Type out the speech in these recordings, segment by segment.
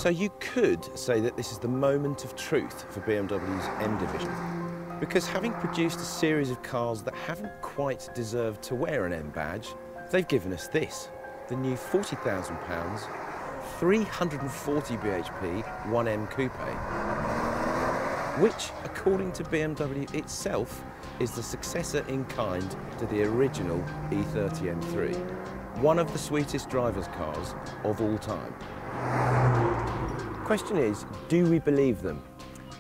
So you could say that this is the moment of truth for BMW's M division, because having produced a series of cars that haven't quite deserved to wear an M badge, they've given us this, the new £40,000, 340 bhp 1M Coupe, which, according to BMW itself, is the successor in kind to the original E30 M3, one of the sweetest driver's cars of all time. Question is, do we believe them?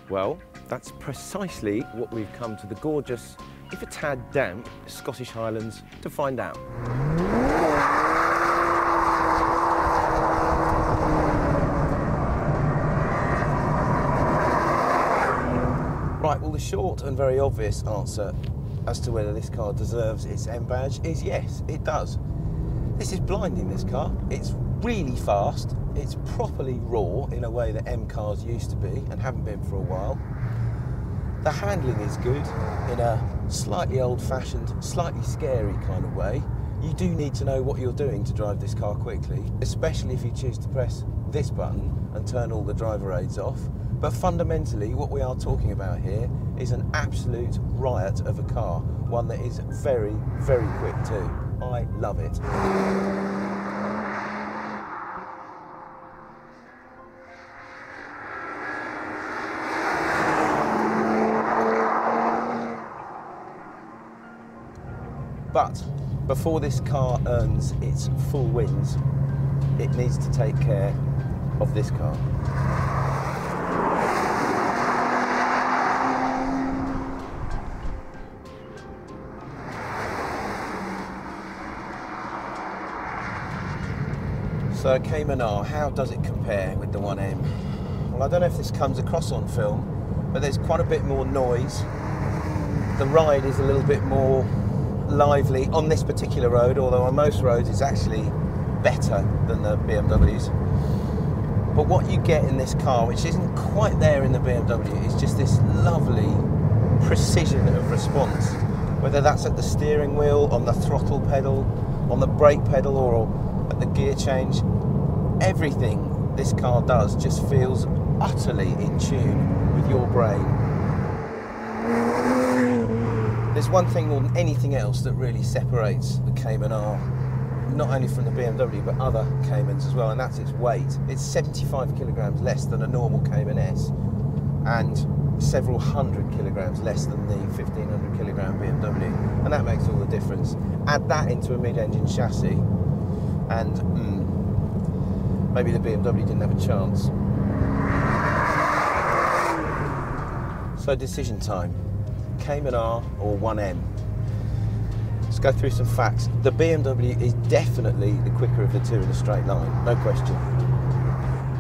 Well, that's precisely what we've come to the gorgeous, if a tad damp, Scottish Highlands to find out. Right, well, the short and very obvious answer as to whether this car deserves its M badge is yes, it does. This is blinding, this car. It's really fast, it's properly raw in a way that M cars used to be and haven't been for a while. The handling is good in a slightly old-fashioned, slightly scary kind of way. You do need to know what you're doing to drive this car quickly, especially if you choose to press this button and turn all the driver aids off. But fundamentally, what we are talking about here is an absolute riot of a car, one that is very, very quick too. I love it. But before this car earns its full wins, it needs to take care of this car. So Cayman R, how does it compare with the 1M? Well, I don't know if this comes across on film, but there's quite a bit more noise. The ride is a little bit more lively on this particular road, although on most roads it's actually better than the BMWs. But what you get in this car, which isn't quite there in the BMW, is just this lovely precision of response, whether that's at the steering wheel, on the throttle pedal, on the brake pedal, or at the gear change. Everything this car does just feels utterly in tune with your brain. There's one thing more than anything else that really separates the Cayman R, not only from the BMW but other Caymans as well, and that's its weight. It's 75 kilograms less than a normal Cayman S and several hundred kilograms less than the 1500 kilogram BMW, and that makes all the difference. Add that into a mid-engine chassis and maybe the BMW didn't have a chance. So decision time. Cayman R or 1M? Let's go through some facts. The BMW is definitely the quicker of the two in a straight line, no question.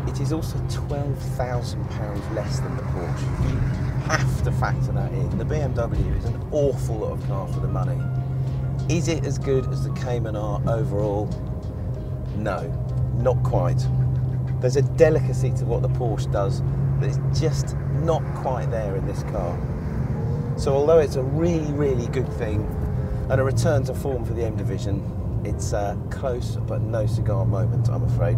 It is also £12,000 less than the Porsche. You have to factor that in. The BMW is an awful lot of car for the money. Is it as good as the Cayman R overall? No, not quite. There's a delicacy to what the Porsche does that is just not quite there in this car. So although it's a really, really good thing and a return to form for the M division, it's a close but no cigar moment, I'm afraid.